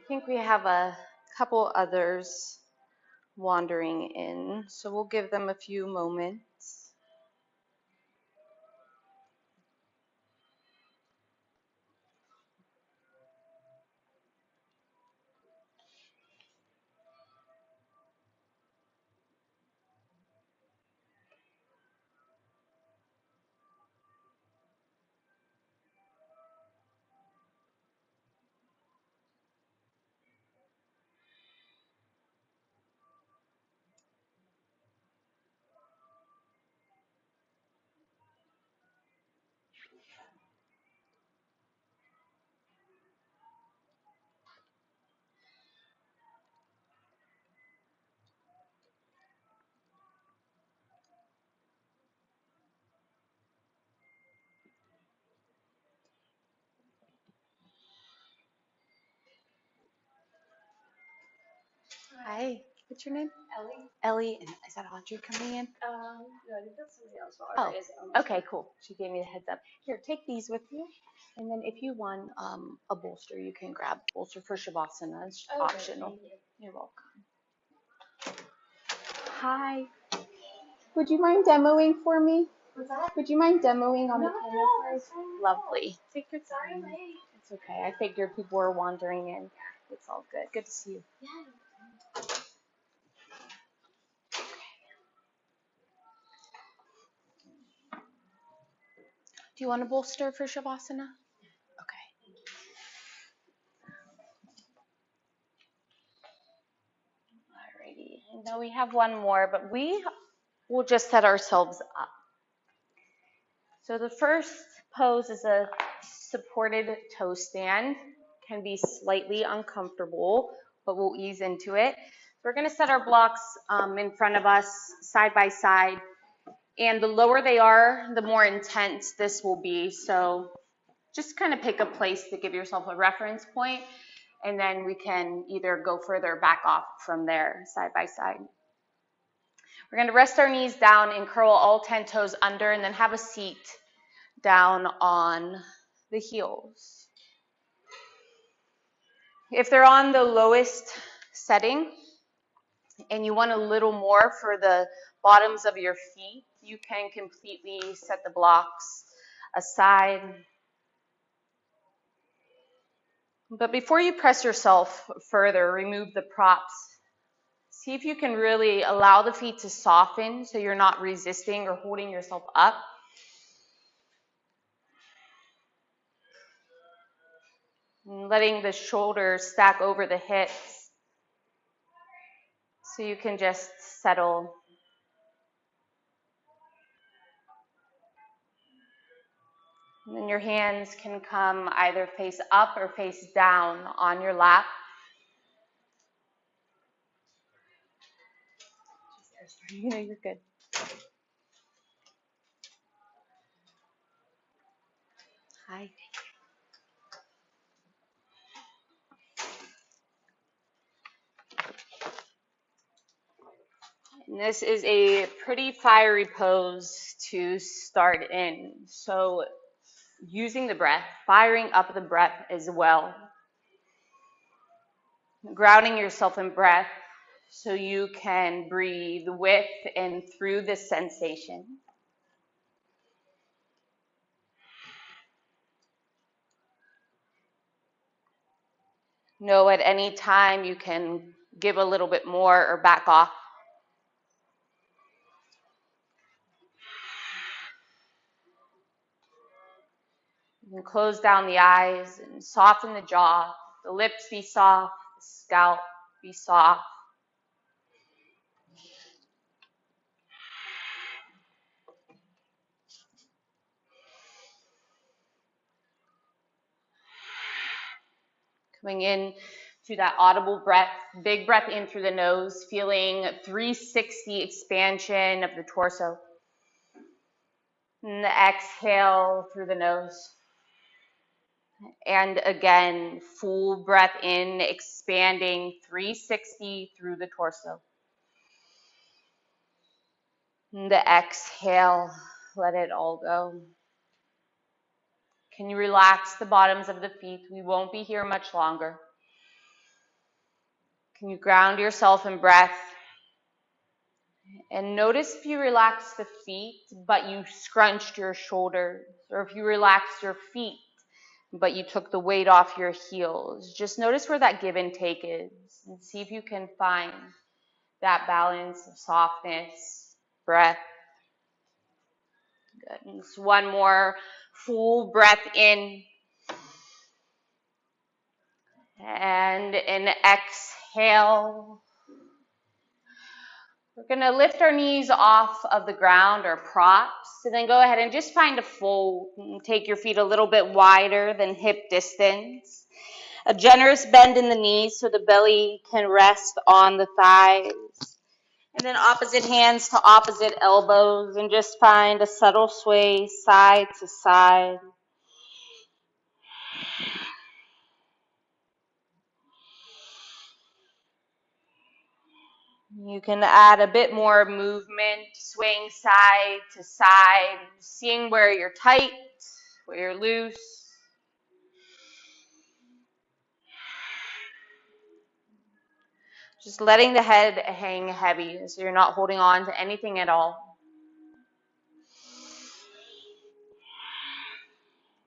think we have a couple others wandering in, so we'll give them a few moments. Hi, what's your name? Ellie? Ellie. And is that Audrey coming in? No, I think that's somebody else. Oh, okay, cool. She gave me the heads up. Here, take these with you. And then if you want a bolster, you can grab bolster for Shavasana. It's optional. Thank you. You're welcome. Hi. Would you mind demoing for me? What's that? Would you mind demoing on the camera No, for us? it's fine. Lovely. Take your Sorry I'm time. late. It's okay. I figured people were wandering in. It's all good. Good to see you. Yeah. Do you want a bolster for Shavasana? Okay. Alrighty. I know we have one more, but we will just set ourselves up. So the first pose is a supported toe stand. Can be slightly uncomfortable, but we'll ease into it. We're going to set our blocks in front of us, side by side. And the lower they are, the more intense this will be. So just kind of pick a place to give yourself a reference point, and then we can either go further or back off from there, side by side. We're going to rest our knees down and curl all 10 toes under, and then have a seat down on the heels. If they're on the lowest setting and you want a little more for the bottoms of your feet, you can completely set the blocks aside. But before you press yourself further, remove the props. See if you can really allow the feet to soften so you're not resisting or holding yourself up. And letting the shoulders stack over the hips so you can just settle. And then your hands can come either face up or face down on your lap. You know you're good. Hi. And this is a pretty fiery pose to start in. So using the breath, firing up the breath as well. Grounding yourself in breath so you can breathe with and through this sensation. Know at any time you can give a little bit more or back off. You can close down the eyes and soften the jaw. The lips be soft, the scalp be soft. Coming in to that audible breath, big breath in through the nose, feeling 360 expansion of the torso. And the exhale through the nose. And again, full breath in, expanding 360 through the torso. And the exhale, let it all go. Can you relax the bottoms of the feet? We won't be here much longer. Can you ground yourself in breath? And notice if you relax the feet, but you scrunched your shoulders, or if you relaxed your feet, but you took the weight off your heels. Just notice where that give and take is, and see if you can find that balance of softness, breath. Good. And just one more full breath in. And an exhale. We're going to lift our knees off of the ground or props, and then go ahead and just find a fold. Take your feet a little bit wider than hip distance. A generous bend in the knees so the belly can rest on the thighs. And then opposite hands to opposite elbows, and just find a subtle sway side to side. You can add a bit more movement, swaying side to side, seeing where you're tight, where you're loose. Just letting the head hang heavy so you're not holding on to anything at all.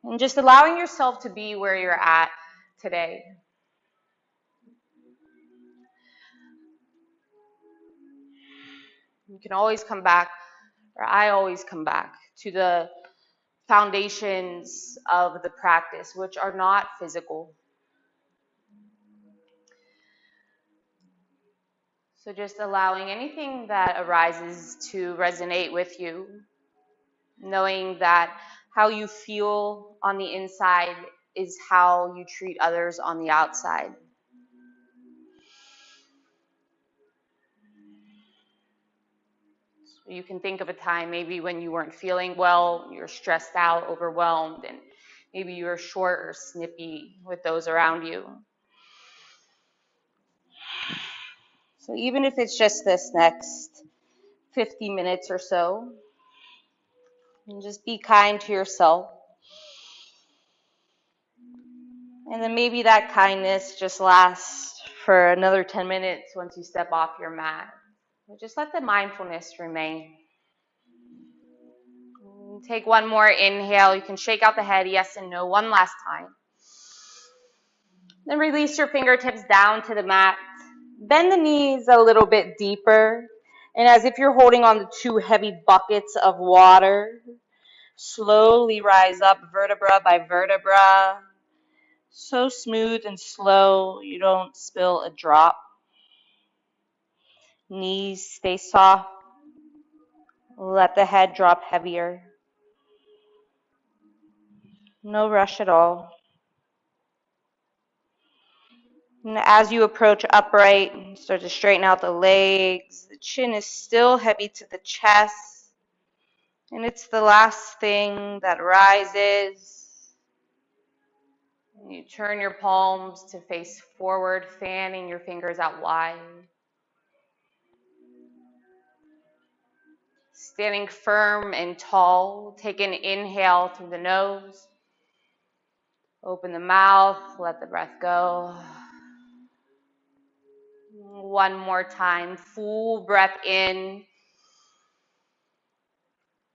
And just allowing yourself to be where you're at today. You can always come back, or I always come back, to the foundations of the practice, which are not physical. So just allowing anything that arises to resonate with you, knowing that how you feel on the inside is how you treat others on the outside. So you can think of a time maybe when you weren't feeling well, you're stressed out, overwhelmed, and maybe you were short or snippy with those around you. So even if it's just this next 50 minutes or so, and just be kind to yourself. And then maybe that kindness just lasts for another 10 minutes once you step off your mat. Just let the mindfulness remain. Take one more inhale. You can shake out the head, yes and no, one last time. Then release your fingertips down to the mat. Bend the knees a little bit deeper. And as if you're holding on to two heavy buckets of water, slowly rise up vertebra by vertebra. So smooth and slow, you don't spill a drop. Knees stay soft. Let the head drop heavier. No rush at all. And as you approach upright, start to straighten out the legs. The chin is still heavy to the chest. And it's the last thing that rises. You turn your palms to face forward, fanning your fingers out wide. Standing firm and tall, take an inhale through the nose. Open the mouth, let the breath go. One more time, full breath in.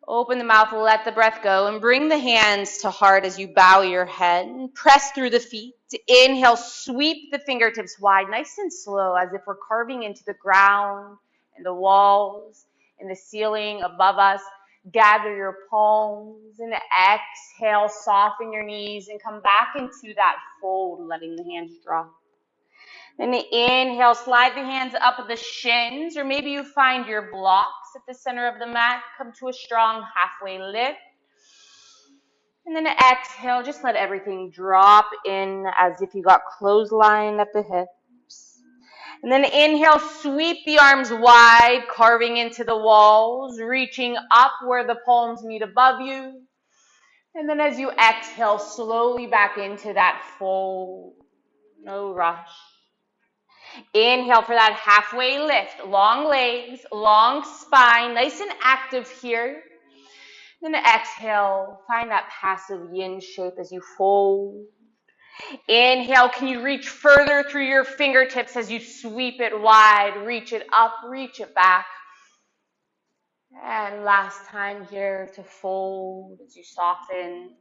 Open the mouth, let the breath go, and bring the hands to heart as you bow your head. Press through the feet. Inhale, sweep the fingertips wide, nice and slow, as if we're carving into the ground and the walls and the ceiling above us. Gather your palms and exhale, soften your knees and come back into that fold, letting the hands drop. Then inhale, slide the hands up at the shins, or maybe you find your blocks at the center of the mat. Come to a strong halfway lift. And then exhale, just let everything drop in as if you got clothesline at the hips. And then inhale, sweep the arms wide, carving into the walls, reaching up where the palms meet above you. And then as you exhale, slowly back into that fold. No rush. Inhale for that halfway lift. Long legs, long spine, nice and active here. Then exhale, find that passive yin shape as you fold. Inhale, can you reach further through your fingertips as you sweep it wide, reach it up, reach it back. And last time here to fold as you soften.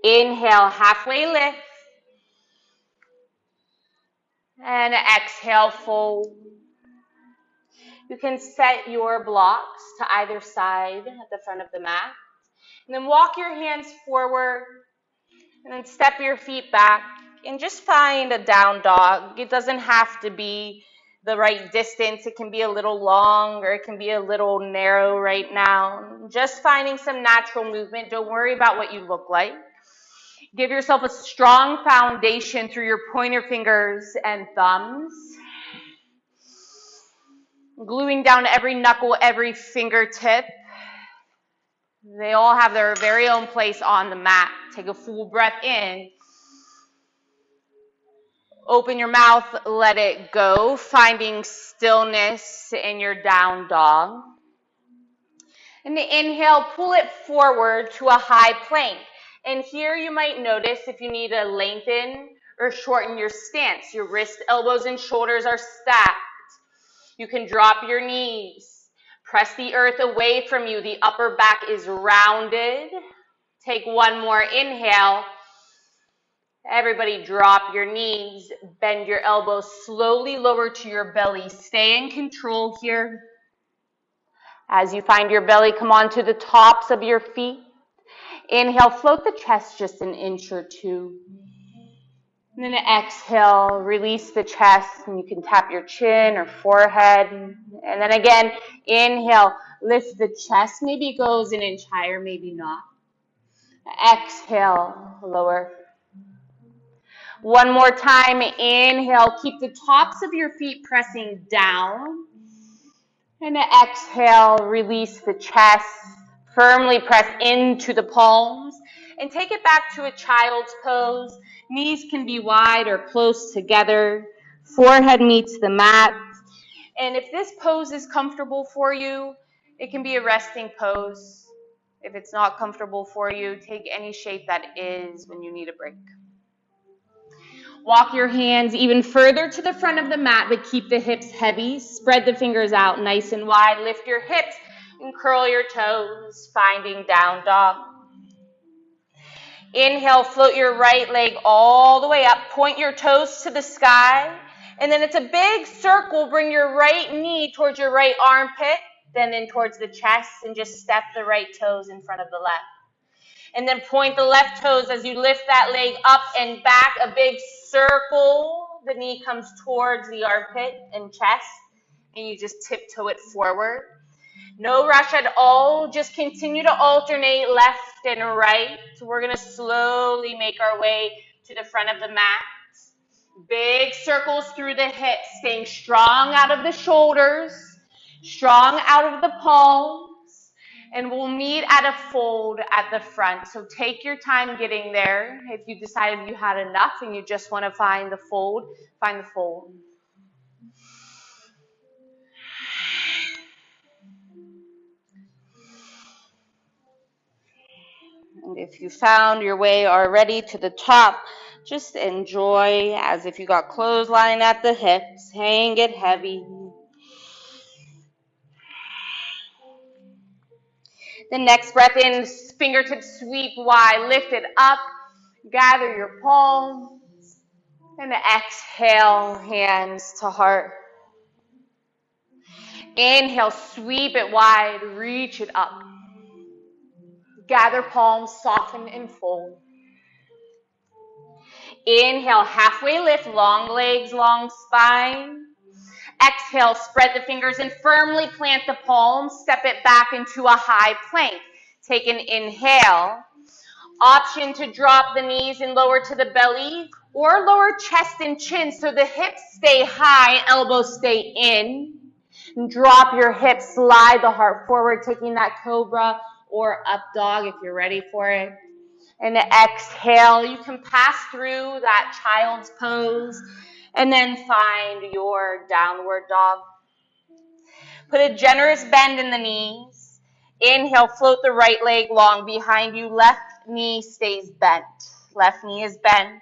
Inhale, halfway lift. And exhale, fold. You can set your blocks to either side at the front of the mat. And then walk your hands forward. And then step your feet back. And just find a down dog. It doesn't have to be the right distance. It can be a little long or it can be a little narrow right now. Just finding some natural movement. Don't worry about what you look like. Give yourself a strong foundation through your pointer fingers and thumbs. Gluing down every knuckle, every fingertip. They all have their very own place on the mat. Take a full breath in. Open your mouth, let it go, finding stillness in your down dog. And the inhale, pull it forward to a high plank. And here you might notice if you need to lengthen or shorten your stance. Your wrists, elbows, and shoulders are stacked. You can drop your knees. Press the earth away from you. The upper back is rounded. Take one more inhale. Everybody drop your knees. Bend your elbows slowly lower to your belly. Stay in control here. As you find your belly, come onto the tops of your feet. Inhale, float the chest just an inch or two. And then exhale, release the chest, and you can tap your chin or forehead. And then again, inhale, lift the chest. Maybe it goes an inch higher, maybe not. Exhale, lower. One more time, inhale, keep the tops of your feet pressing down. And exhale, release the chest. Firmly press into the palms. And take it back to a child's pose. Knees can be wide or close together. Forehead meets the mat. And if this pose is comfortable for you, it can be a resting pose. If it's not comfortable for you, take any shape that is when you need a break. Walk your hands even further to the front of the mat, but keep the hips heavy. Spread the fingers out nice and wide. Lift your hips and curl your toes, finding down dog. Inhale, float your right leg all the way up. Point your toes to the sky. And then it's a big circle. Bring your right knee towards your right armpit, then in towards the chest, and just step the right toes in front of the left. And then point the left toes as you lift that leg up and back, a big circle. The knee comes towards the armpit and chest, and you just tiptoe it forward. No rush at all. Just continue to alternate left and right. So we're going to slowly make our way to the front of the mat. Big circles through the hips, staying strong out of the shoulders, strong out of the palms. And we'll meet at a fold at the front. So take your time getting there. If you decided you had enough and you just want to find the fold, find the fold. And if you found your way already to the top, just enjoy as if you got clothesline at the hips. Hang it heavy. The next breath in, fingertips sweep wide, lift it up, gather your palms, and exhale, hands to heart. Inhale, sweep it wide, reach it up. Gather palms, soften and fold. Inhale, halfway lift, long legs, long spine. Exhale, spread the fingers and firmly plant the palms. Step it back into a high plank. Take an inhale. Option to drop the knees and lower to the belly or lower chest and chin so the hips stay high, elbows stay in. And drop your hips, slide the heart forward, taking that cobra or up dog if you're ready for it. And exhale, you can pass through that child's pose. And then find your downward dog. Put a generous bend in the knees. Inhale, float the right leg long behind you. Left knee stays bent. Left knee is bent.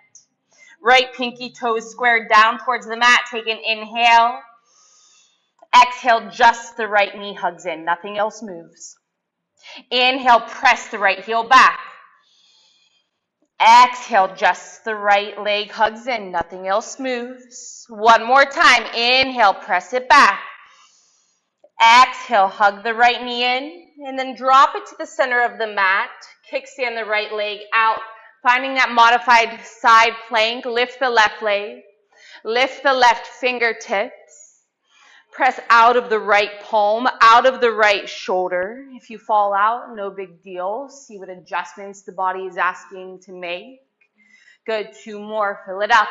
Right pinky toes squared down towards the mat. Take an inhale. Exhale, just the right knee hugs in. Nothing else moves. Inhale, press the right heel back. Exhale, just the right leg hugs in. Nothing else moves. One more time. Inhale, press it back. Exhale, hug the right knee in. And then drop it to the center of the mat. Kickstand the right leg out. Finding that modified side plank. Lift the left leg. Lift the left fingertips. Press out of the right palm, out of the right shoulder. If you fall out, no big deal. See what adjustments the body is asking to make. Good, 2 more, fill it up.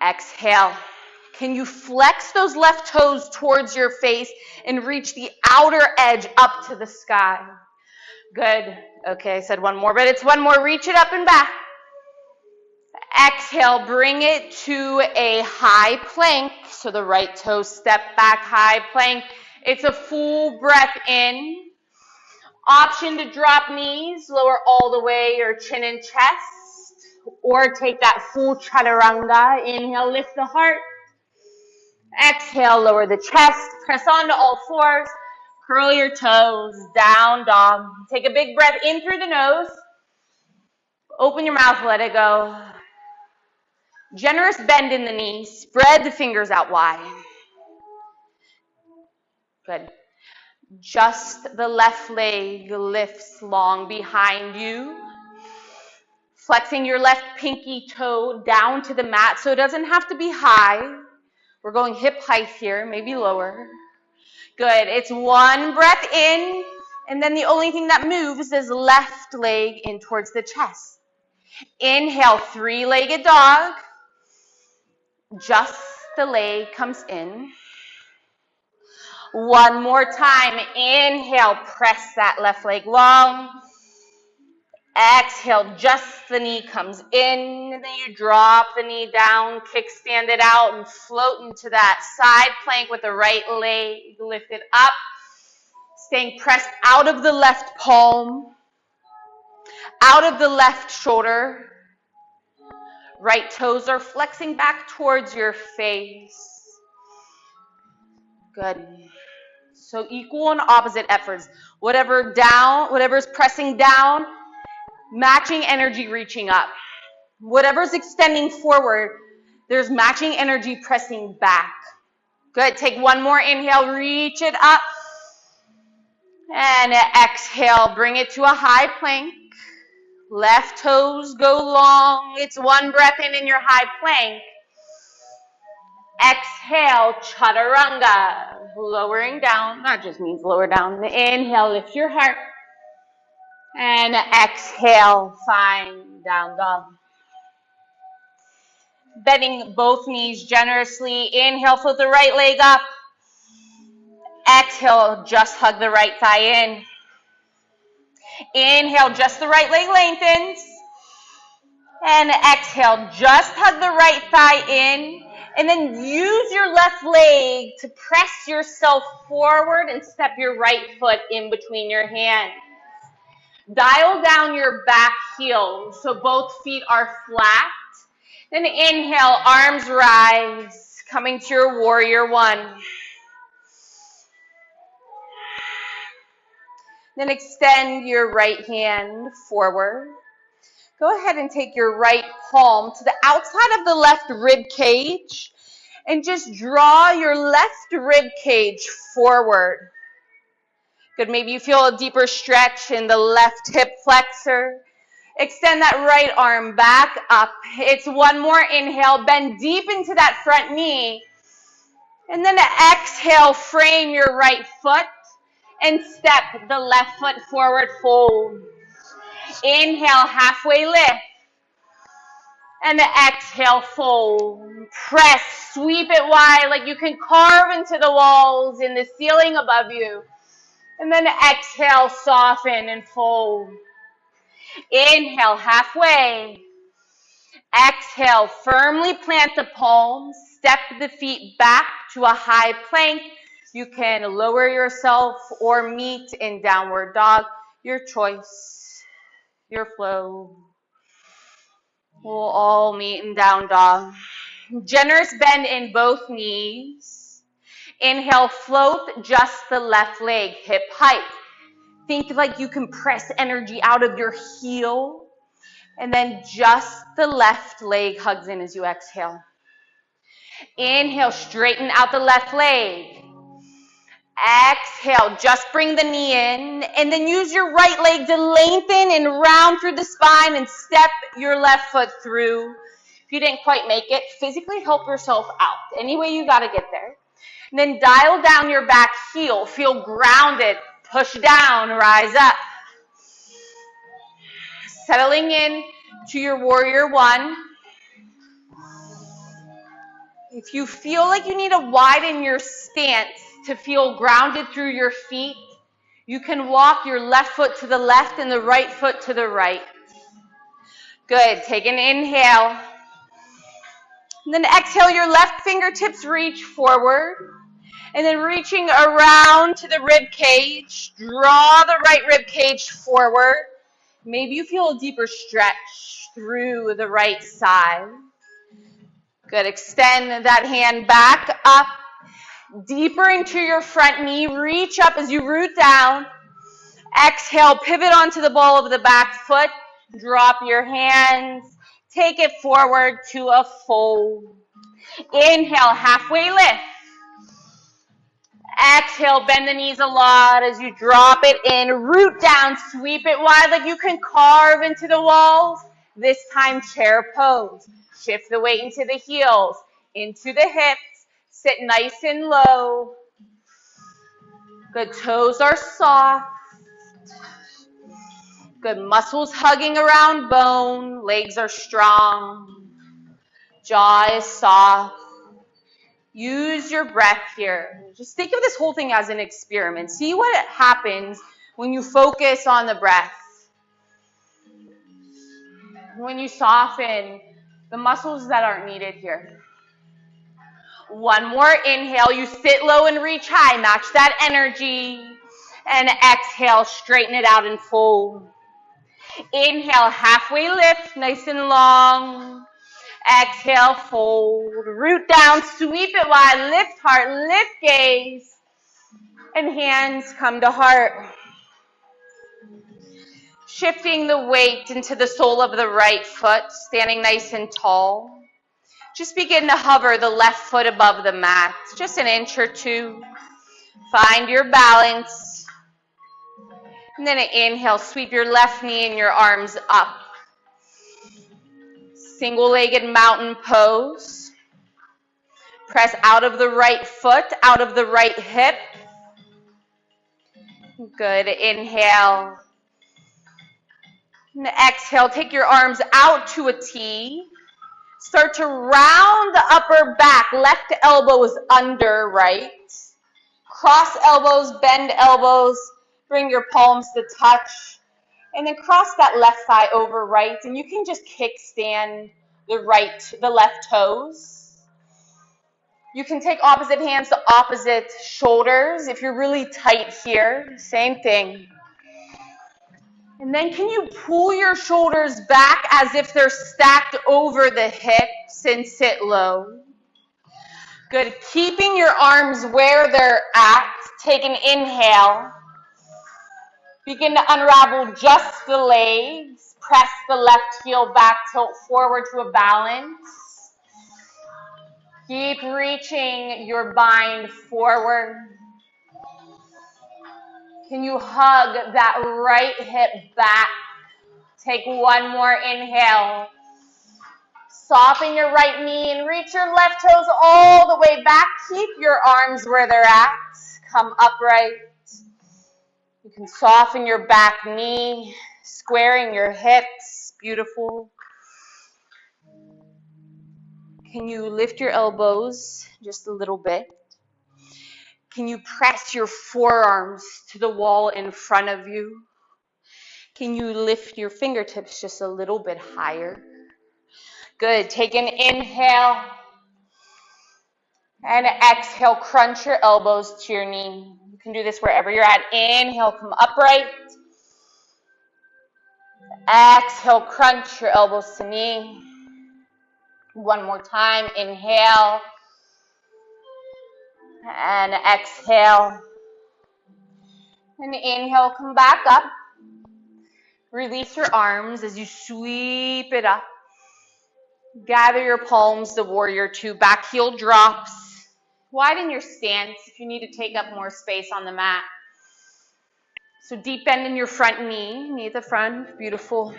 Exhale. Can you flex those left toes towards your face and reach the outer edge up to the sky? Good. Okay, I said 1 more, but it's 1 more. Reach it up and back. Exhale, bring it to a high plank. So the right toe step back, high plank. It's a full breath in. Option to drop knees, lower all the way your chin and chest. Or take that full chaturanga. Inhale, lift the heart. Exhale, lower the chest. Press onto all fours. Curl your toes, down dog. Take a big breath in through the nose. Open your mouth, let it go. Generous bend in the knees. Spread the fingers out wide. Good. Just the left leg lifts long behind you. Flexing your left pinky toe down to the mat so it doesn't have to be high. We're going hip height here, maybe lower. Good. It's 1 breath in, and then the only thing that moves is left leg in towards the chest. Inhale, 3-legged dog. Just the leg comes in. 1 more time. Inhale, press that left leg long. Exhale, just the knee comes in. And then you drop the knee down, kickstand it out, and float into that side plank with the right leg lifted up. Staying pressed out of the left palm, out of the left shoulder. Right toes are flexing back towards your face. Good. So equal and opposite efforts. Whatever's pressing down, matching energy reaching up. Whatever's extending forward, there's matching energy pressing back. Good. Take 1 more inhale, reach it up. And exhale, bring it to a high plank. Left toes go long. It's 1 breath in your high plank. Exhale, chaturanga. Lowering down. That just means lower down. Inhale, lift your heart. And exhale, find down dog. Bending both knees generously. Inhale, float the right leg up. Exhale, just hug the right thigh in. Inhale, just the right leg lengthens. And exhale, just hug the right thigh in. And then use your left leg to press yourself forward and step your right foot in between your hands. Dial down your back heel so both feet are flat. Then inhale, arms rise, coming to your warrior 1. Then extend your right hand forward. Go ahead and take your right palm to the outside of the left rib cage and just draw your left rib cage forward. Good, maybe you feel a deeper stretch in the left hip flexor. Extend that right arm back up. It's 1 more inhale, bend deep into that front knee. And then exhale, frame your right foot and step the left foot forward, fold. Inhale, halfway lift. And exhale, fold. Press, sweep it wide like you can carve into the walls in the ceiling above you. And then exhale, soften and fold. Inhale, halfway. Exhale, firmly plant the palms. Step the feet back to a high plank. You can lower yourself or meet in downward dog. Your choice. your flow. We'll all meet in down dog. Generous bend in both knees. Inhale, float just the left leg, hip height. Think like you can press energy out of your heel. And then just the left leg hugs in as you exhale. Inhale, straighten out the left leg. Exhale, just bring the knee in. And then use your right leg to lengthen and round through the spine and step your left foot through. If you didn't quite make it, physically help yourself out. Any way you got to get there. And then dial down your back heel. Feel grounded. Push down, rise up. Settling in to your warrior one. If you feel like you need to widen your stance to feel grounded through your feet, you can walk your left foot to the left and the right foot to the right. Good. Take an inhale. And then exhale, your left fingertips reach forward. And then reaching around to the rib cage, draw the right rib cage forward. Maybe you feel a deeper stretch through the right side. Good. Extend that hand back up, deeper into your front knee. Reach up as you root down. Exhale, pivot onto the ball of the back foot. Drop your hands. Take it forward to a fold. Inhale, halfway lift. Exhale, bend the knees a lot as you drop it in. Root down, sweep it wide like you can carve into the walls. This time, chair pose. Shift the weight into the heels, into the hips. Sit nice and low. Good, toes are soft. Good, muscles hugging around bone. Legs are strong. Jaw is soft. Use your breath here. Just think of this whole thing as an experiment. See what happens when you focus on the breath. When you soften the muscles that aren't needed here. One more inhale. You sit low and reach high. Match that energy. And exhale, straighten it out and fold. Inhale, halfway lift, nice and long. Exhale, fold. Root down, sweep it wide, lift heart, lift gaze. And hands come to heart. Shifting the weight into the sole of the right foot, standing nice and tall. Just begin to hover the left foot above the mat, just an inch or two. Find your balance. And then inhale, sweep your left knee and your arms up. Single-legged mountain pose. Press out of the right foot, out of the right hip. Good. Inhale. And exhale, take your arms out to a T. Start to round the upper back. Left elbow is under right. Cross elbows, bend elbows. Bring your palms to touch. And then cross that left thigh over right. And you can just kickstand the left toes. You can take opposite hands to opposite shoulders. If you're really tight here, same thing. And then can you pull your shoulders back as if they're stacked over the hips and sit low. Good. Keeping your arms where they're at. Take an inhale. Begin to unravel just the legs. Press the left heel back, tilt forward to a balance. Keep reaching your bind forward. Can you hug that right hip back? Take one more inhale. Soften your right knee and reach your left toes all the way back. Keep your arms where they're at. Come upright. You can soften your back knee, squaring your hips. Beautiful. Can you lift your elbows just a little bit? Can you press your forearms to the wall in front of you? Can you lift your fingertips just a little bit higher? Good. Take an inhale. And exhale, crunch your elbows to your knee. You can do this wherever you're at. Inhale, come upright. Exhale, crunch your elbows to knee. One more time, inhale. And exhale. And inhale, come back up. Release your arms as you sweep it up. Gather your palms to warrior two. Back heel drops. Widen your stance if you need to take up more space on the mat. So deep bend in your front knee at the front, beautiful.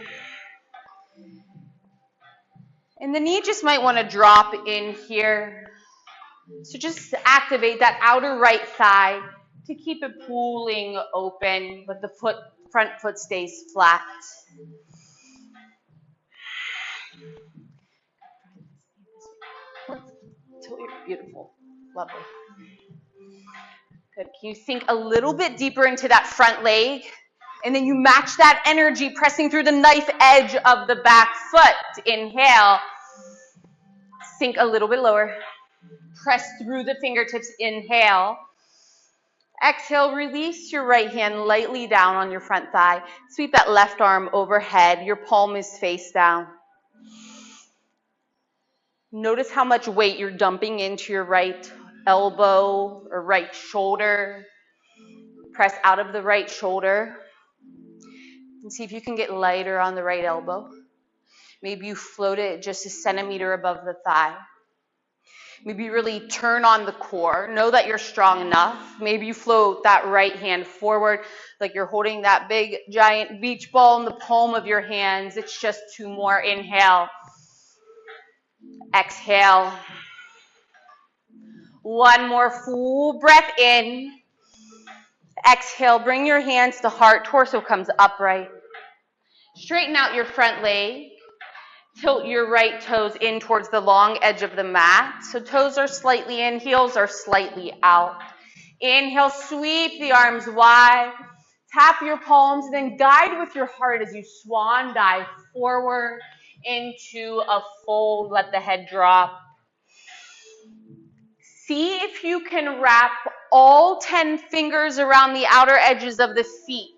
And the knee just might want to drop in here. So just activate that outer right thigh to keep it pulling open, but the front foot stays flat. Beautiful, lovely. Good. Can you sink a little bit deeper into that front leg? And then you match that energy pressing through the knife edge of the back foot. Inhale. Sink a little bit lower. Press through the fingertips. Inhale. Exhale. Release your right hand lightly down on your front thigh. Sweep that left arm overhead. Your palm is face down. Notice how much weight you're dumping into your right elbow or right shoulder. Press out of the right shoulder. And see if you can get lighter on the right elbow. Maybe you float it just a centimeter above the thigh. Maybe you really turn on the core. Know that you're strong enough. Maybe you float that right hand forward like you're holding that big giant beach ball in the palm of your hands. It's just two more. Inhale. Exhale. One more full breath in. Exhale. Bring your hands to heart. Torso comes upright. Straighten out your front leg. Tilt your right toes in towards the long edge of the mat. So toes are slightly in, heels are slightly out. Inhale, sweep the arms wide. Tap your palms, then guide with your heart as you swan dive forward into a fold. Let the head drop. See if you can wrap all 10 fingers around the outer edges of the feet.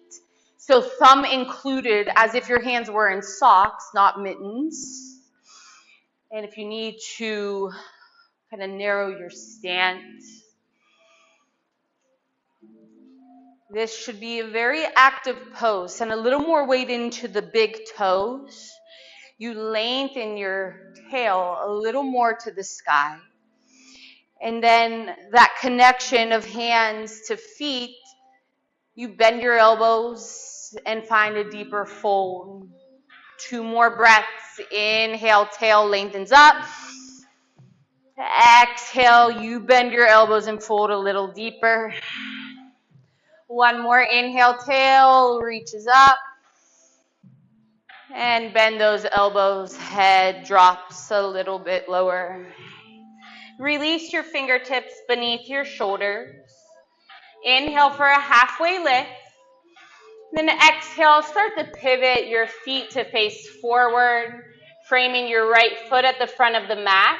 So thumb included, as if your hands were in socks, not mittens. And if you need to kind of narrow your stance. This should be a very active pose. Send a little more weight into the big toes. You lengthen your tail a little more to the sky. And then that connection of hands to feet, you bend your elbows and find a deeper fold. 2 more breaths. Inhale, tail lengthens up. Exhale, you bend your elbows and fold a little deeper. 1 more. Inhale, tail reaches up. And bend those elbows. Head drops a little bit lower. Release your fingertips beneath your shoulders. Inhale for a halfway lift. Then exhale, start to pivot your feet to face forward, framing your right foot at the front of the mat.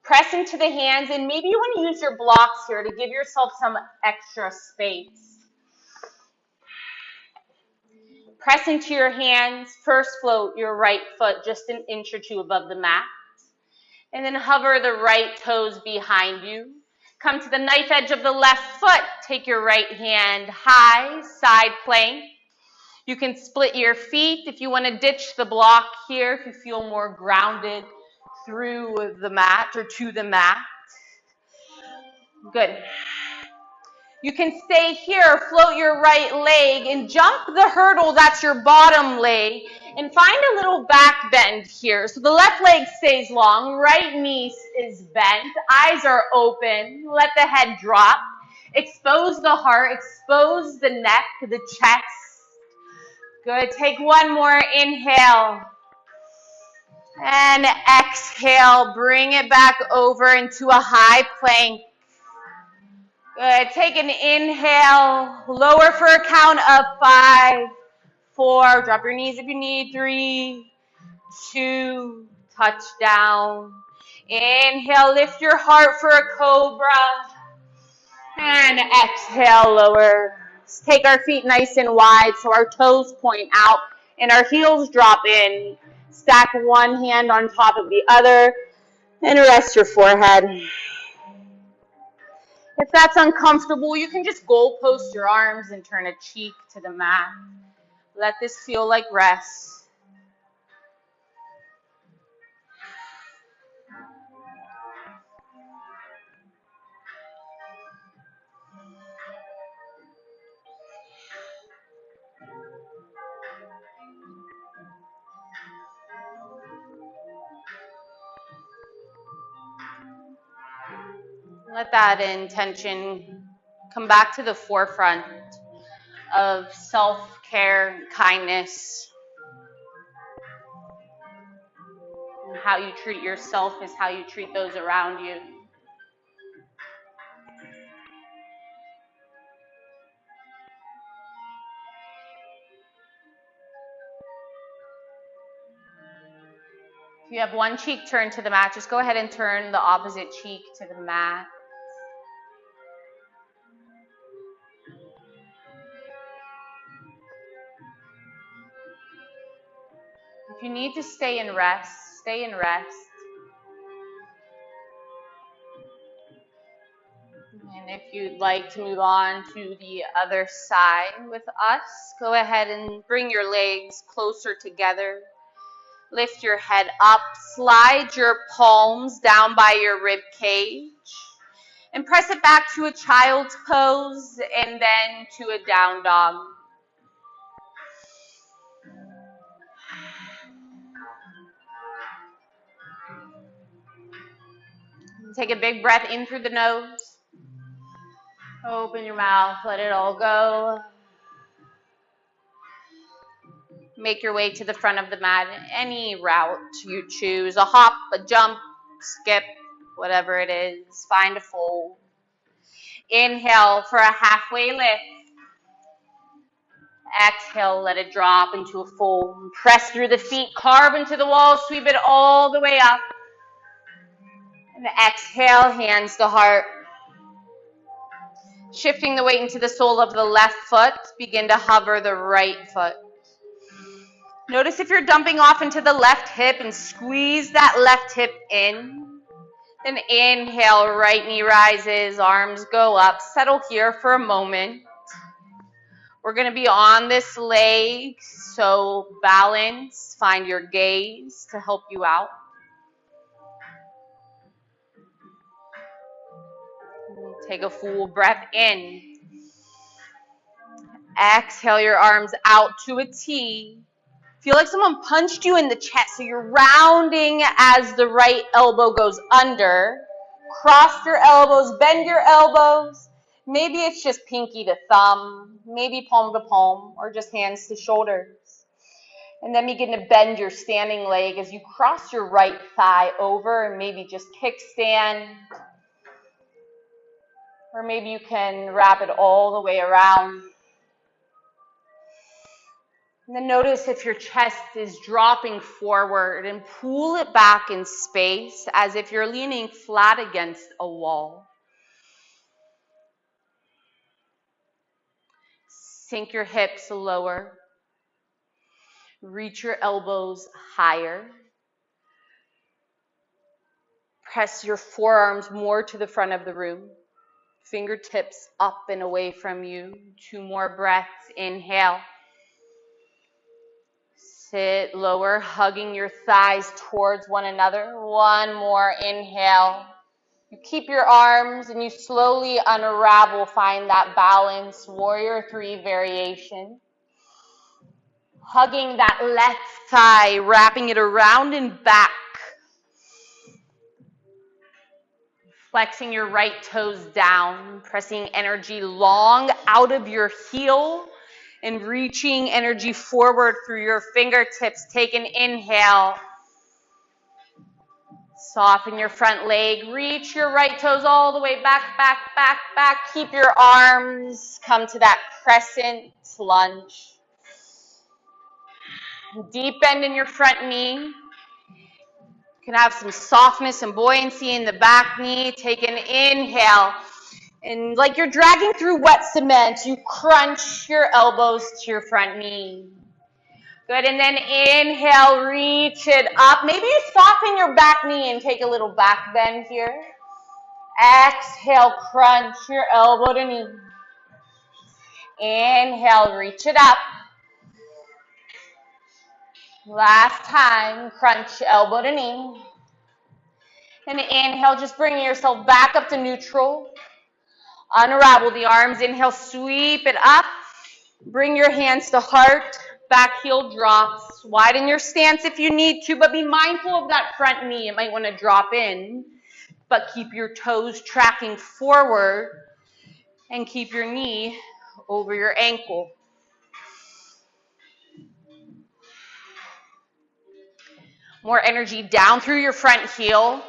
Press into the hands, and maybe you want to use your blocks here to give yourself some extra space. Press into your hands. First float your right foot just an inch or 2 above the mat. And then hover the right toes behind you. Come to the knife edge of the left foot. Take your right hand high, side plank. You can split your feet if you want to ditch the block here, if you feel more grounded through the mat or to the mat. Good. You can stay here, float your right leg, and jump the hurdle, that's your bottom leg, and find a little back bend here. So the left leg stays long, right knee is bent, eyes are open, let the head drop, expose the heart, expose the neck, the chest. Good, take 1 more, inhale, and exhale, bring it back over into a high plank. Good. Take an inhale. Lower for a count of 5, 4. Drop your knees if you need. 3, 2. Touch down. Inhale. Lift your heart for a cobra. And exhale. Lower. Let's take our feet nice and wide so our toes point out and our heels drop in. Stack one hand on top of the other and rest your forehead. If that's uncomfortable, you can just goalpost your arms and turn a cheek to the mat. Let this feel like rest. Let that intention come back to the forefront of self-care and kindness. And how you treat yourself is how you treat those around you. If you have one cheek turned to the mat, just go ahead and turn the opposite cheek to the mat. If you need to stay in rest, stay in rest. And if you'd like to move on to the other side with us, go ahead and bring your legs closer together. Lift your head up, slide your palms down by your rib cage, and press it back to a child's pose and then to a down dog. Take a big breath in through the nose. Open your mouth, let it all go. Make your way to the front of the mat, any route you choose, a hop, a jump, skip, whatever it is, find a fold. Inhale for a halfway lift. Exhale, let it drop into a fold. Press through the feet, carve into the wall, sweep it all the way up. And exhale, hands to heart. Shifting the weight into the sole of the left foot, begin to hover the right foot. Notice if you're dumping off into the left hip and squeeze that left hip in. Then inhale, right knee rises, arms go up. Settle here for a moment. We're going to be on this leg, so balance, find your gaze to help you out. Take a full breath in. Exhale your arms out to a T. Feel like someone punched you in the chest, so you're rounding as the right elbow goes under. Cross your elbows, bend your elbows. Maybe it's just pinky to thumb, maybe palm to palm, or just hands to shoulders. And then begin to bend your standing leg as you cross your right thigh over and maybe just kickstand. Or maybe you can wrap it all the way around. And then notice if your chest is dropping forward and pull it back in space as if you're leaning flat against a wall. Sink your hips lower. Reach your elbows higher. Press your forearms more to the front of the room. Fingertips up and away from you. 2 more breaths. Inhale. Sit lower, hugging your thighs towards one another. 1 more. Inhale. You keep your arms and you slowly unravel, find that balance. Warrior 3 variation. Hugging that left thigh, wrapping it around and back. Flexing your right toes down, pressing energy long out of your heel and reaching energy forward through your fingertips. Take an inhale. Soften your front leg. Reach your right toes all the way back, back, back, back. Keep your arms. Come to that crescent lunge. Deep bend in your front knee. You can have some softness and buoyancy in the back knee. Take an inhale. And like you're dragging through wet cement, you crunch your elbows to your front knee. Good, and then inhale, reach it up. Maybe you soften your back knee and take a little back bend here. Exhale, crunch your elbow to knee. Inhale, reach it up. Last time, crunch elbow to knee. And inhale, just bring yourself back up to neutral. Unravel the arms. Inhale, sweep it up. Bring your hands to heart. Back heel drops. Widen your stance if you need to, but be mindful of that front knee. It might want to drop in, but keep your toes tracking forward and keep your knee over your ankle. More energy down through your front heel.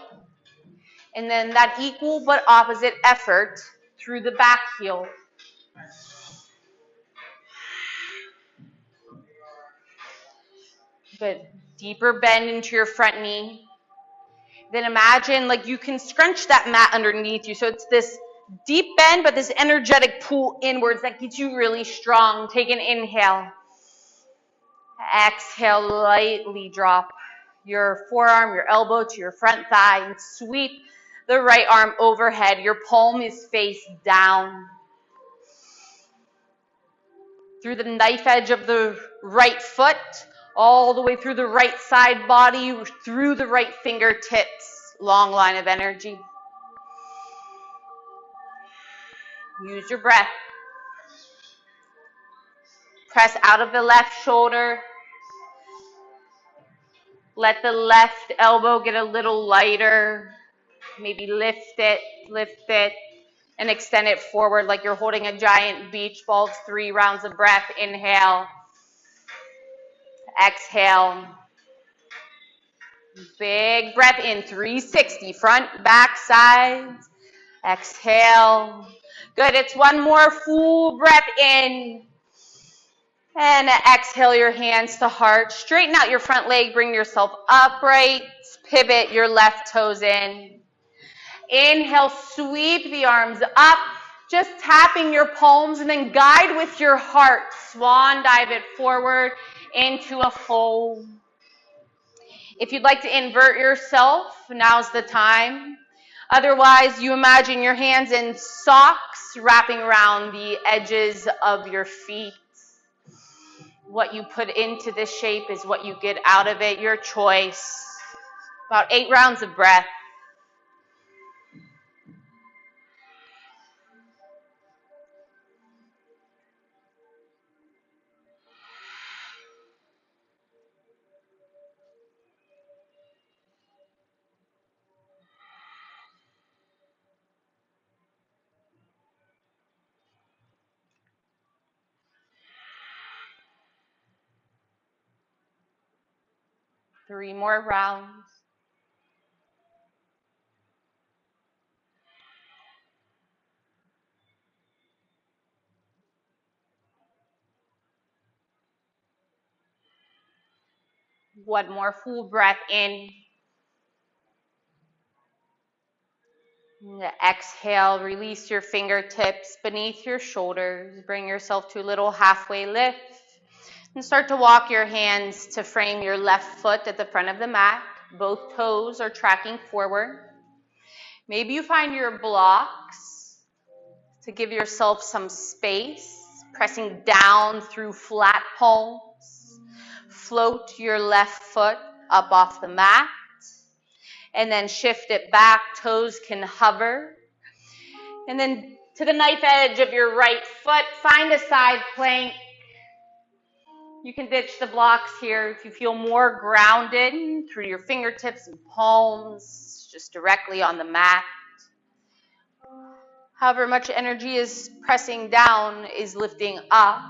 And then that equal but opposite effort through the back heel. Good. Deeper bend into your front knee. Then imagine like you can scrunch that mat underneath you. So it's this deep bend, but this energetic pull inwards that gets you really strong. Take an inhale. Exhale, lightly drop your forearm, your elbow to your front thigh, and sweep the right arm overhead. Your palm is face down. Through the knife edge of the right foot, all the way through the right side body, through the right fingertips. Long line of energy. Use your breath. Press out of the left shoulder. Let the left elbow get a little lighter. Maybe lift it, and extend it forward like you're holding a giant beach ball. 3 rounds of breath. Inhale. Exhale. Big breath in. 360. Front, back, sides. Exhale. Good. It's one more full breath in. And exhale your hands to heart. Straighten out your front leg. Bring yourself upright. Pivot your left toes in. Inhale, sweep the arms up. Just tapping your palms and then guide with your heart. Swan dive it forward into a fold. If you'd like to invert yourself, now's the time. Otherwise, you imagine your hands in socks wrapping around the edges of your feet. What you put into this shape is what you get out of it, your choice. About 8 rounds of breath. Three more rounds. One more full breath in. Exhale, release your fingertips beneath your shoulders. Bring yourself to a little halfway lift. And start to walk your hands to frame your left foot at the front of the mat. Both toes are tracking forward. Maybe you find your blocks to give yourself some space, pressing down through flat palms. Float your left foot up off the mat. And then shift it back. Toes can hover. And then to the knife edge of your right foot, find a side plank. You can ditch the blocks here if you feel more grounded through your fingertips and palms, just directly on the mat. However much energy is pressing down is lifting up.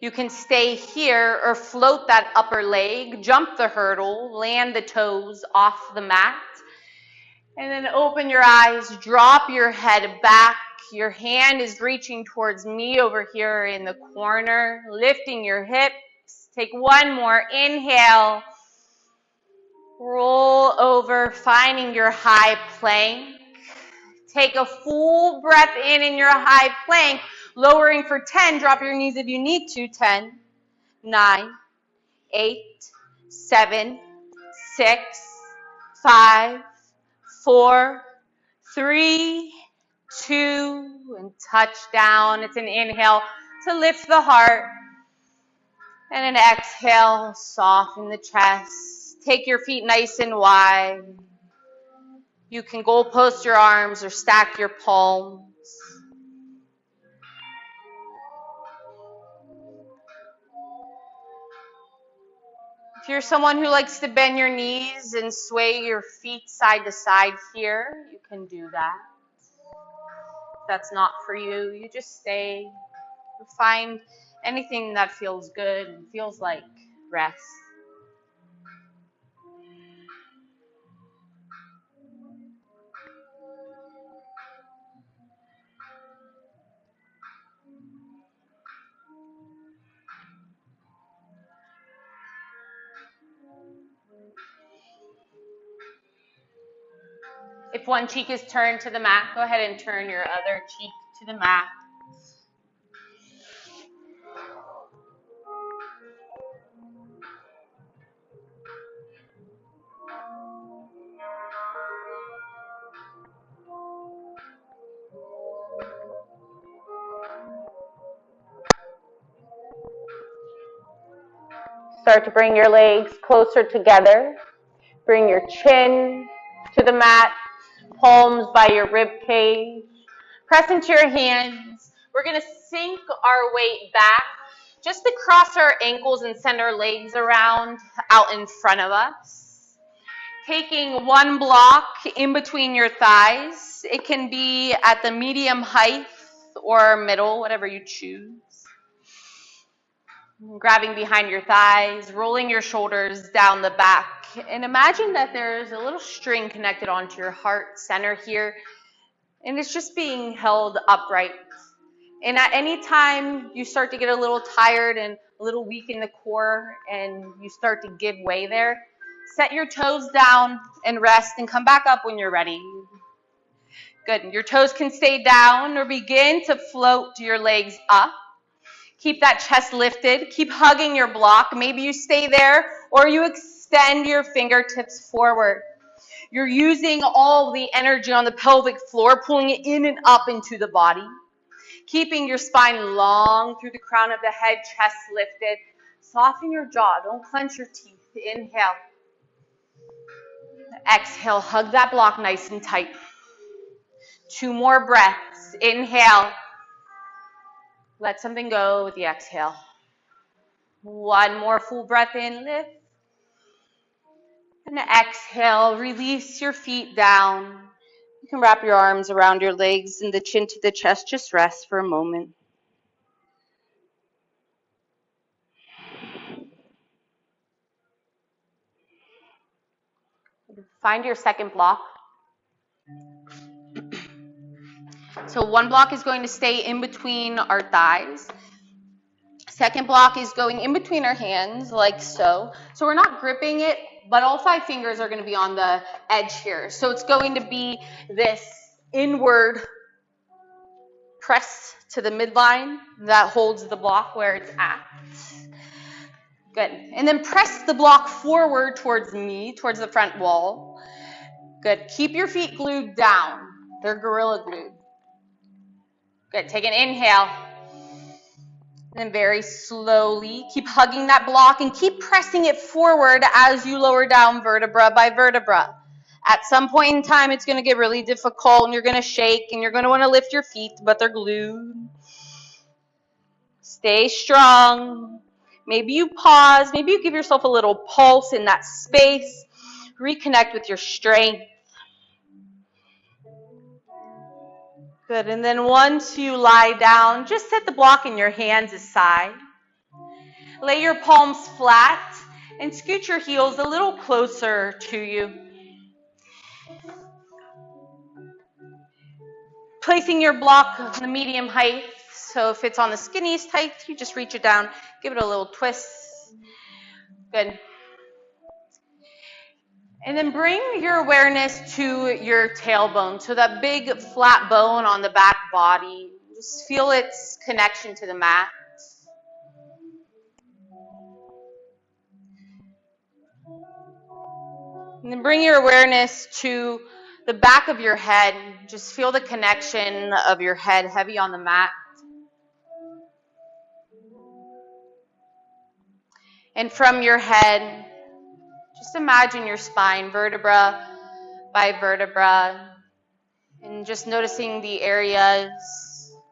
You can stay here or float that upper leg, jump the hurdle, land the toes off the mat, and then open your eyes, drop your head back. Your hand is reaching towards me over here in the corner, lifting your hips. Take one more inhale. Roll over, finding your high plank. Take a full breath in your high plank, lowering for 10. Drop your knees if you need to. 10, 9, 8, 7, 6, 5, 4, 3, 2, and touch down. It's an inhale to lift the heart. And an exhale, soften the chest. Take your feet nice and wide. You can goalpost your arms or stack your palms. If you're someone who likes to bend your knees and sway your feet side to side here, you can do that. If that's not for you, you just stay. Find anything that feels good and feels like rest. If one cheek is turned to the mat, go ahead and turn your other cheek to the mat. Start to bring your legs closer together. Bring your chin to the mat, palms by your rib cage. Press into your hands. We're going to sink our weight back just to cross our ankles and send our legs around out in front of us. Taking one block in between your thighs. It can be at the medium height or middle, whatever you choose. Grabbing behind your thighs, rolling your shoulders down the back. And imagine that there's a little string connected onto your heart center here. And it's just being held upright. And at any time you start to get a little tired and a little weak in the core and you start to give way there, set your toes down and rest and come back up when you're ready. Good. Your toes can stay down or begin to float your legs up. Keep that chest lifted. Keep hugging your block. Maybe you stay there or you extend your fingertips forward. You're using all the energy on the pelvic floor, pulling it in and up into the body. Keeping your spine long through the crown of the head, chest lifted. Soften your jaw. Don't clench your teeth. Inhale. Exhale. Hug that block nice and tight. 2 more breaths. Inhale. Let something go with the exhale. 1 more full breath in. Lift. And exhale. Release your feet down. You can wrap your arms around your legs and the chin to the chest. Just rest for a moment. Find your second block. So 1 block is going to stay in between our thighs. Second block is going in between our hands, like so. So we're not gripping it, but all 5 fingers are going to be on the edge here. So it's going to be this inward press to the midline that holds the block where it's at. Good. And then press the block forward towards me, towards the front wall. Good. Keep your feet glued down. They're gorilla glued. Good. Take an inhale. And then very slowly, keep hugging that block and keep pressing it forward as you lower down vertebra by vertebra. At some point in time, it's going to get really difficult and you're going to shake and you're going to want to lift your feet, but they're glued. Stay strong. Maybe you pause. Maybe you give yourself a little pulse in that space. Reconnect with your strength. Good. And then once you lie down, just set the block in your hands aside. Lay your palms flat and scoot your heels a little closer to you. Placing your block on the medium height. So if it's on the skinniest height, you just reach it down, give it a little twist. Good. And then bring your awareness to your tailbone, so that big flat bone on the back body. Just feel its connection to the mat. And then bring your awareness to the back of your head. Just feel the connection of your head heavy on the mat. And from your head, just imagine your spine, vertebra by vertebra, and just noticing the areas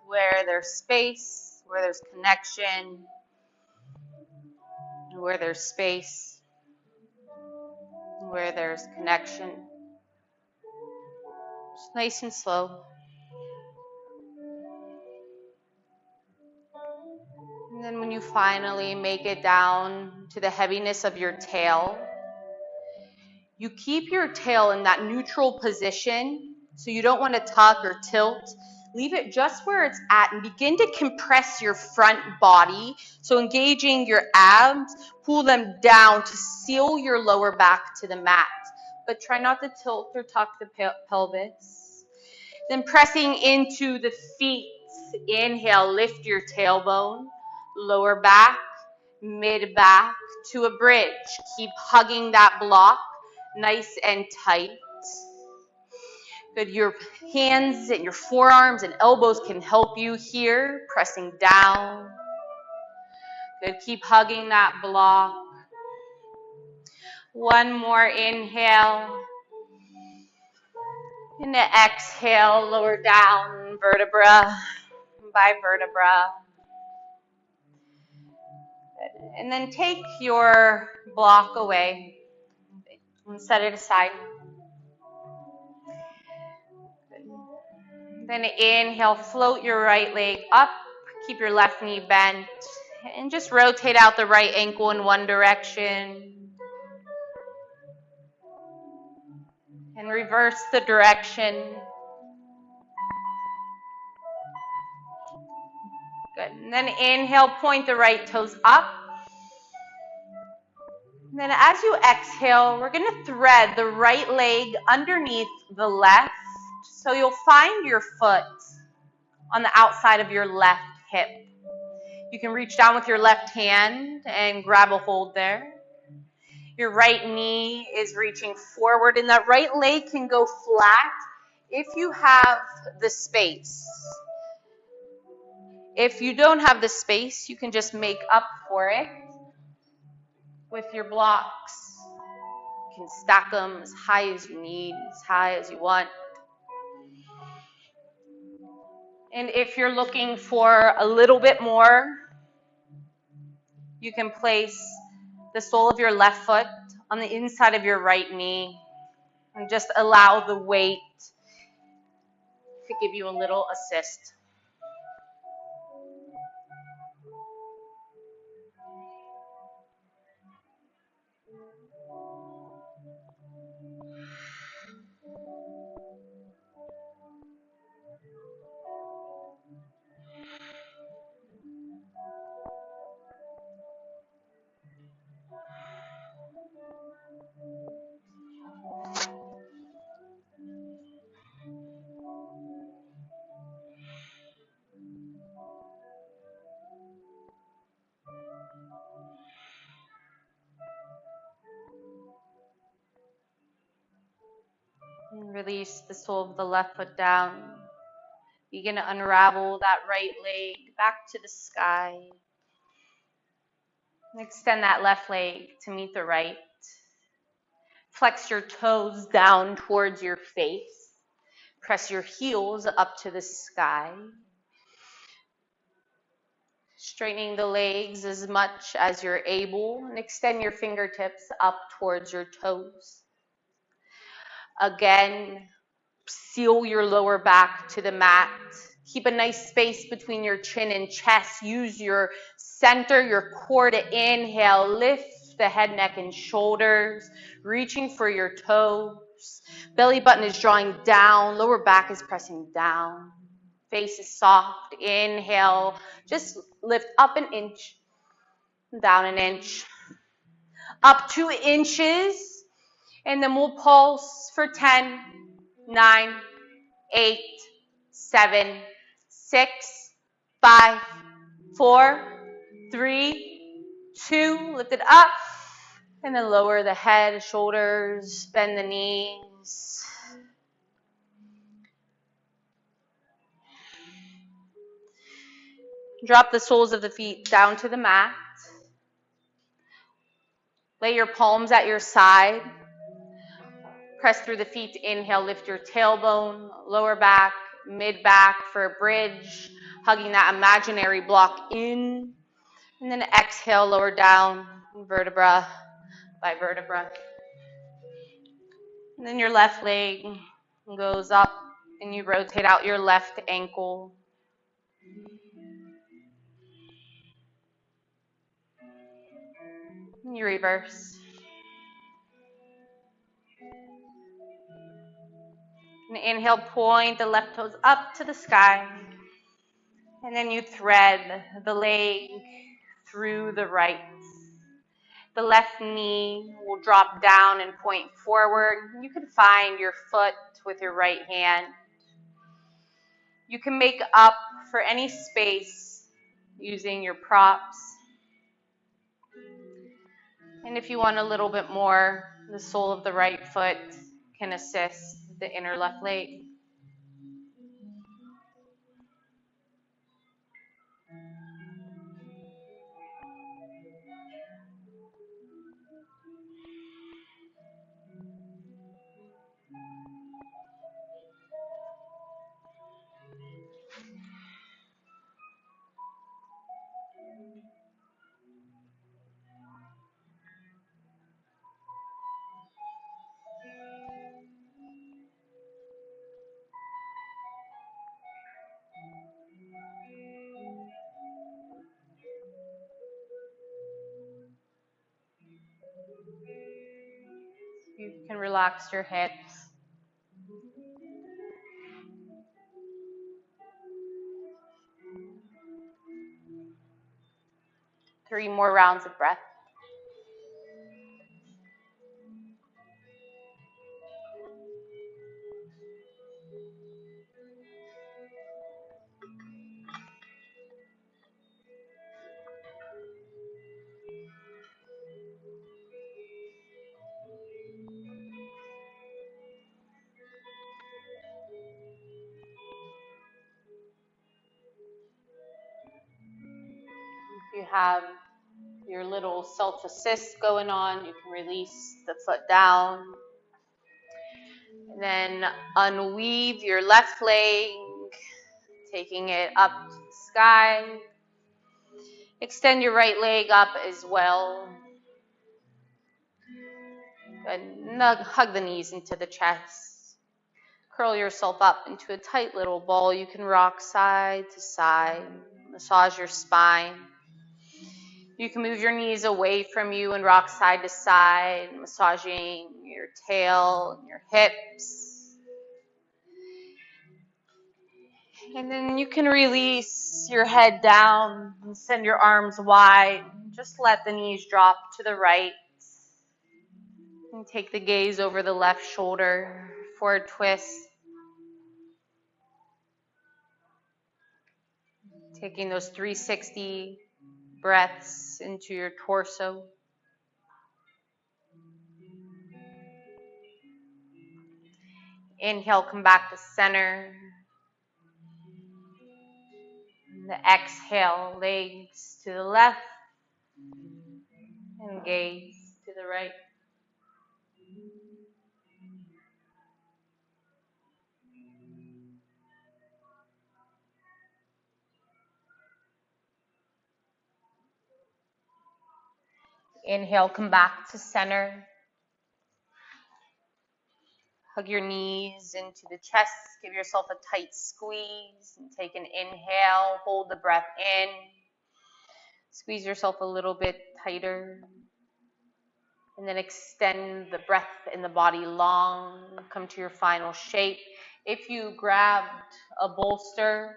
where there's space, where there's connection, where there's space, where there's connection. Just nice and slow. And then when you finally make it down to the heaviness of your tail, you keep your tail in that neutral position, so you don't want to tuck or tilt. Leave it just where it's at and begin to compress your front body. So engaging your abs, pull them down to seal your lower back to the mat. But try not to tilt or tuck the pelvis. Then pressing into the feet. Inhale, lift your tailbone, lower back, mid back to a bridge. Keep hugging that block nice and tight. Good. Your hands and your forearms and elbows can help you here, pressing down. Good. Keep hugging that block. One more inhale. And then exhale, lower down vertebra by vertebra. Good. And then take your block away and set it aside. Then inhale, float your right leg up, keep your left knee bent, and just rotate out the right ankle in one direction. And reverse the direction. Good. And then inhale, point the right toes up. And then as you exhale, we're going to thread the right leg underneath the left. So you'll find your foot on the outside of your left hip. You can reach down with your left hand and grab a hold there. Your right knee is reaching forward, and that right leg can go flat if you have the space. If you don't have the space, you can just make up for it with your blocks. You can stack them as high as you need, as high as you want. And if you're looking for a little bit more, you can place the sole of your left foot on the inside of your right knee and just allow the weight to give you a little assist. And release the sole of the left foot down. Begin to unravel that right leg back to the sky. And extend that left leg to meet the right. Flex your toes down towards your face. Press your heels up to the sky. Straightening the legs as much as you're able, and extend your fingertips up towards your toes. Again, seal your lower back to the mat. Keep a nice space between your chin and chest. Use your center, your core to inhale. Lift the head, neck, and shoulders, reaching for your toes. Belly button is drawing down. Lower back is pressing down. Face is soft. Inhale. Just lift up an inch, down an inch, up 2 inches. And then we'll pulse for 10, 9, 8, 7, 6, 5, 4, 3, 2. Lift it up. And then lower the head, shoulders, bend the knees. Drop the soles of the feet down to the mat. Lay your palms at your side. Press through the feet to inhale, lift your tailbone, lower back, mid back for a bridge, hugging that imaginary block in. And then exhale, lower down, vertebra by vertebra. And then your left leg goes up and you rotate out your left ankle. And you reverse. And inhale, point the left toes up to the sky. And then you thread the leg through the right. The left knee will drop down and point forward. You can find your foot with your right hand. You can make up for any space using your props. And if you want a little bit more, the sole of the right foot can assist the inner left leg. You can relax your hips. Three more rounds of breath. If you have your little self-assist going on, you can release the foot down. And then unweave your left leg, taking it up to the sky. Extend your right leg up as well. Good. Hug the knees into the chest. Curl yourself up into a tight little ball. You can rock side to side. Massage your spine. You can move your knees away from you and rock side to side, massaging your tail and your hips. And then you can release your head down and send your arms wide. Just let the knees drop to the right. And take the gaze over the left shoulder, forward twist. Taking those 360 breaths into your torso. Inhale, come back to center. And the exhale, legs to the left and gaze to the right. Inhale, come back to center. Hug your knees into the chest. Give yourself a tight squeeze. And take an inhale. Hold the breath in. Squeeze yourself a little bit tighter. And then extend the breath in the body long. Come to your final shape. If you grabbed a bolster,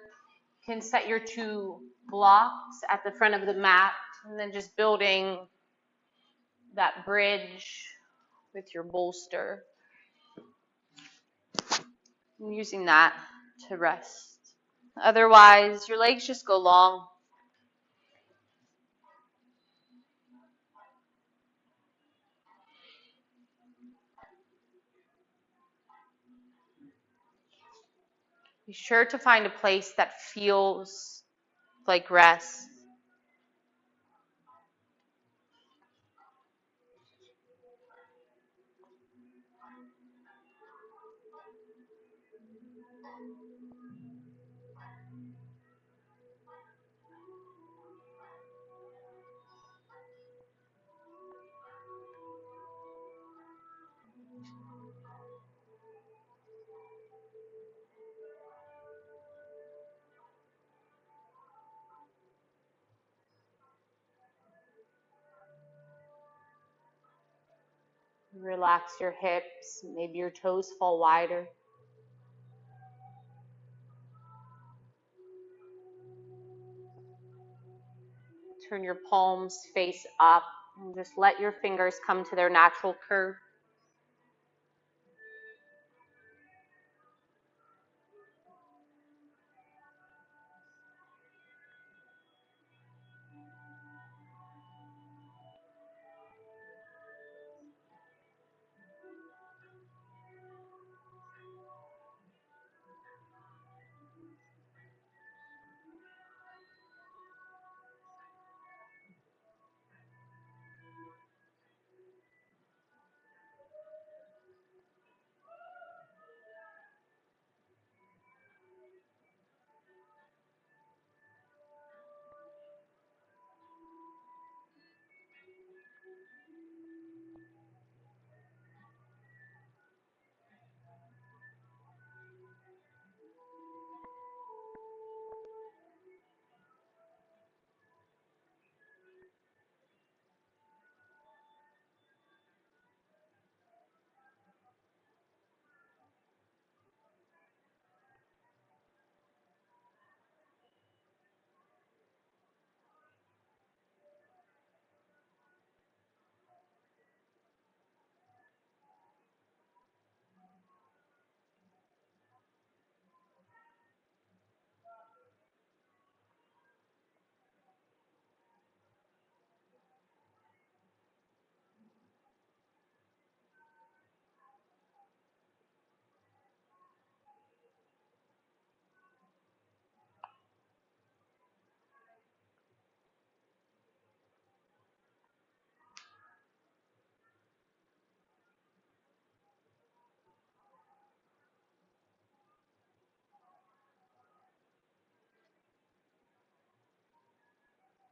you can set your two blocks at the front of the mat. And then just building that bridge with your bolster. I'm using that to rest. Otherwise, your legs just go long. Be sure to find a place that feels like rest. Relax your hips. Maybe your toes fall wider. Turn your palms face up and just let your fingers come to their natural curve.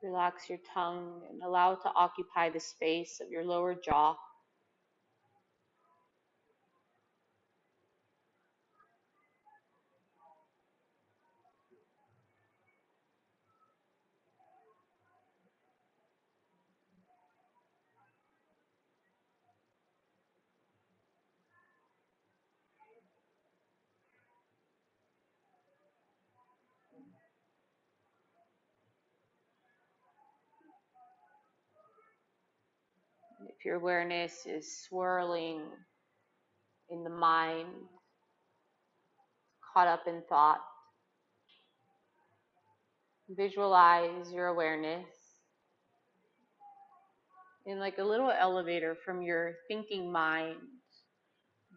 Relax your tongue and allow it to occupy the space of your lower jaw. If your awareness is swirling in the mind, caught up in thought, visualize your awareness in like a little elevator from your thinking mind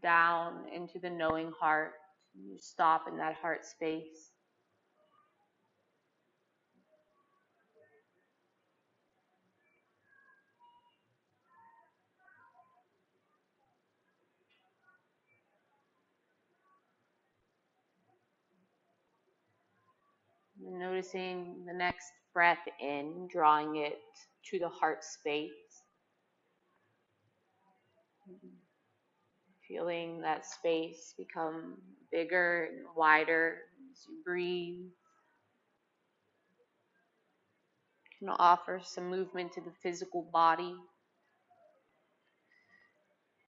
down into the knowing heart. You stop in that heart space. Noticing the next breath in, drawing it to the heart space. Feeling that space become bigger and wider as you breathe. You can offer some movement to the physical body.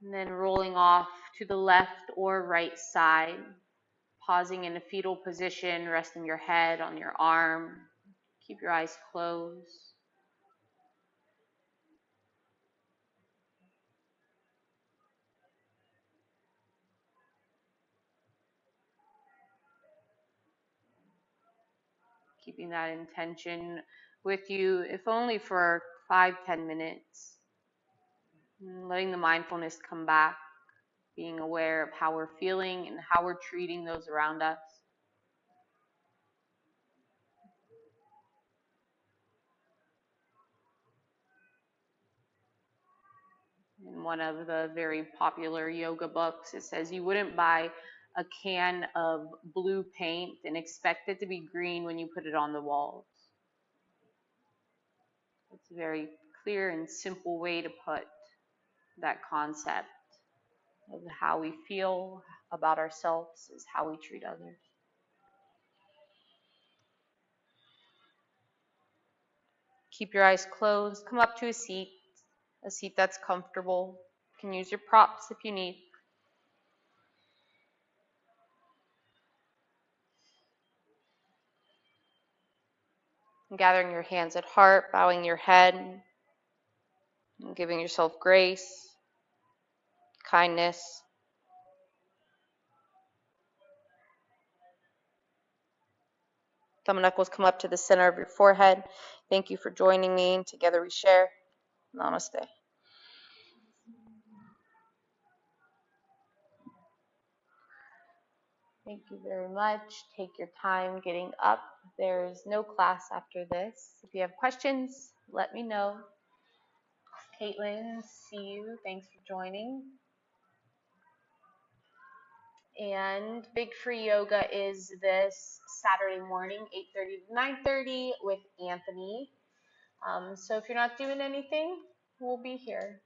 And then rolling off to the left or right side. Pausing in a fetal position, resting your head on your arm. Keep your eyes closed. keeping that intention with you, if only for 5-10 minutes. Letting the mindfulness come back, being aware of how we're feeling and how we're treating those around us. In one of the very popular yoga books, it says you wouldn't buy a can of blue paint and expect it to be green when you put it on the walls. It's a very clear and simple way to put that concept of how we feel about ourselves is how we treat others. Keep your eyes closed. Come up to a seat that's comfortable. You can use your props if you need. And gathering your hands at heart, bowing your head, and giving yourself grace, kindness. Thumb and knuckles come up to the center of your forehead. Thank you for joining me. Together we share. Namaste. Thank you very much. Take your time getting up. There's no class after this. If you have questions, let me know. Caitlin, see you. Thanks for joining. And Big Free Yoga is this Saturday morning, 8:30 to 9:30 with Anthony. So if you're not doing anything, we'll be here.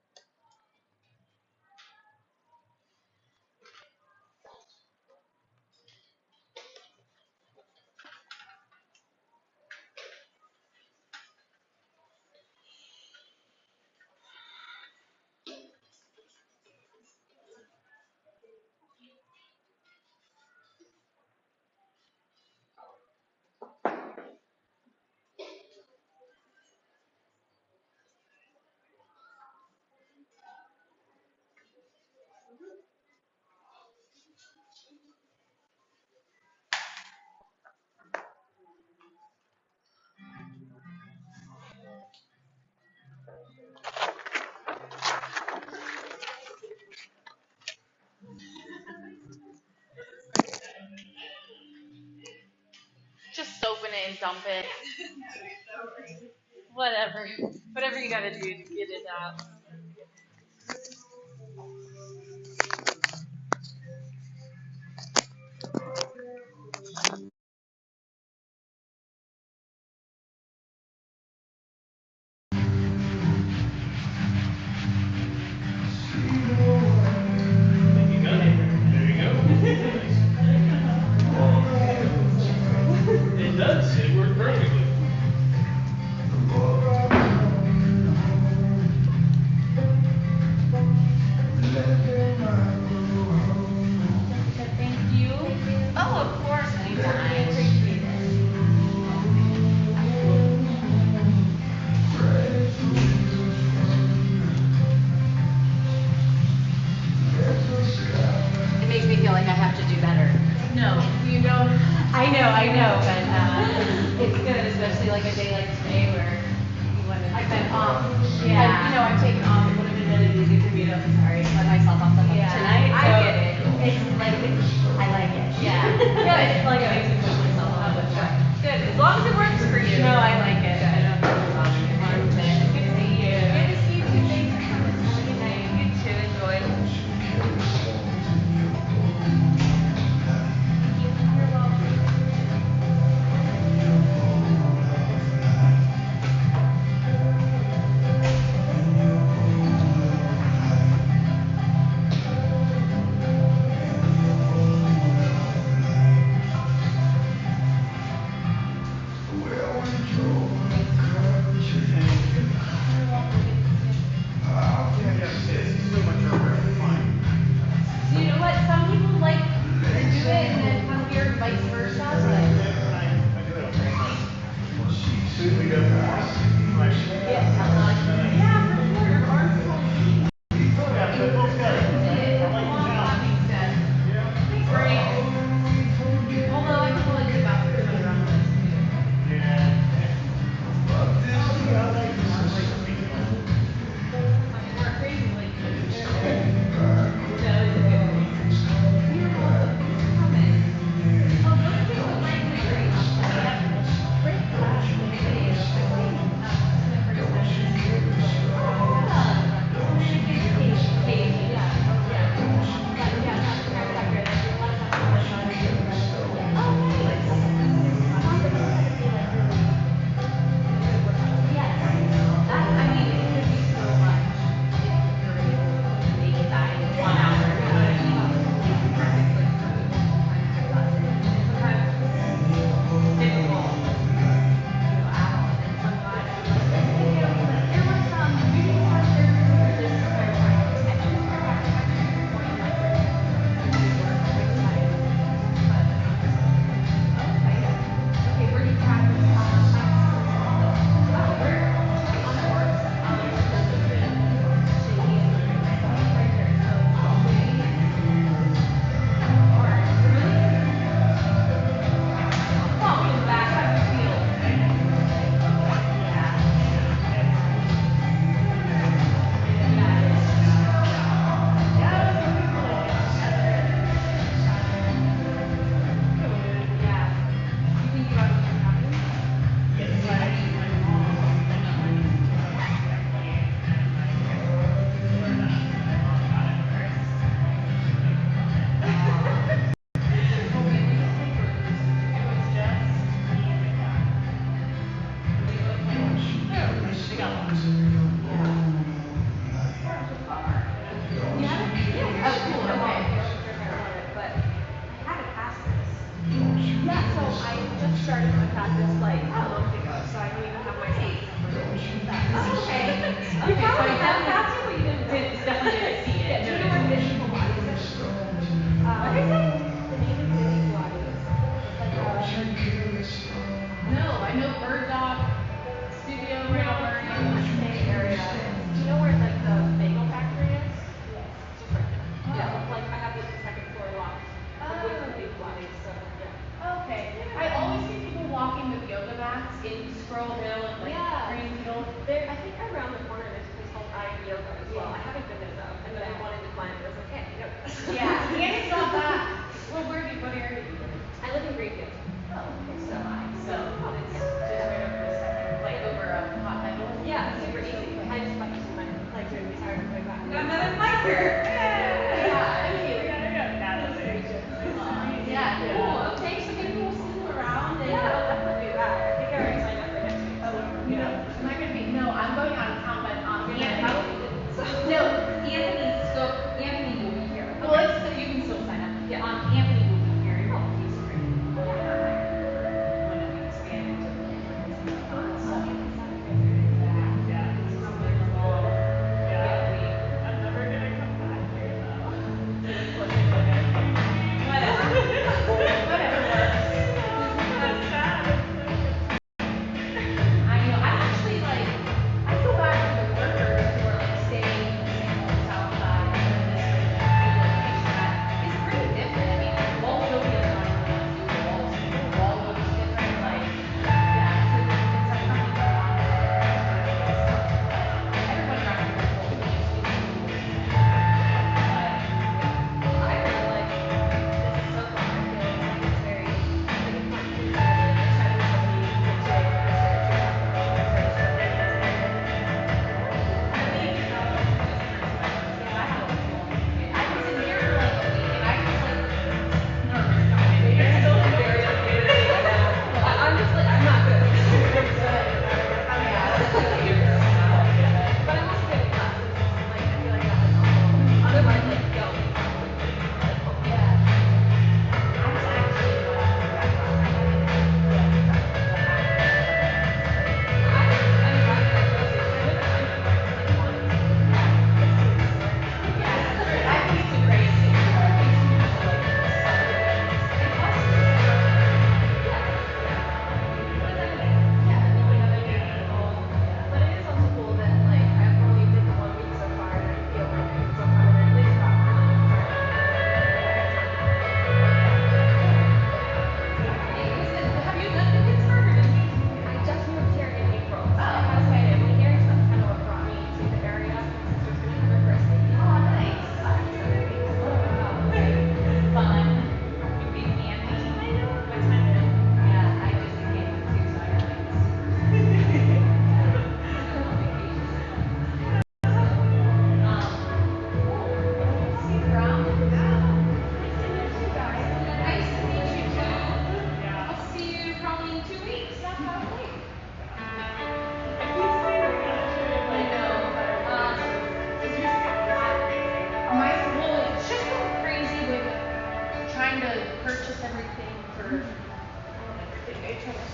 Just open it and dump it. Whatever you gotta do to get it out. It does. It worked perfectly. Thank you. Oh, of course, anytime. I appreciate it. It makes me feel like I have to do better. No, you don't. I know, but it's good, especially like a day like today where you want to. I've been off. Yeah. I've taken off. It would have been really easy for me to, sorry, let myself off the hook Yeah, tonight. I So get it. It's like, I like it. Yeah. Good. Like it makes me push myself off, but Good. As long as it works for you. no, I like it. I don't know about it. Good to see you. Good to see you too. Thanks for coming. Have a good night. You too. Enjoy. You're welcome. Bird Dog studio right over in the same area. You know where like the bagel factory is? Just right there. Yeah, like I have the second floor locked. With the big flags, so yeah. Okay. I always see people walking with yoga mats in Squirrel Hill and like Greenfield. There, I think around the corner there's a place called I Am Yoga as well. I haven't been there though, and then I wanted to climb, but I was like, hey, yoga. Yeah, and it's not that. Well, what area do you live in? I live in Greenfield. Oh, okay, so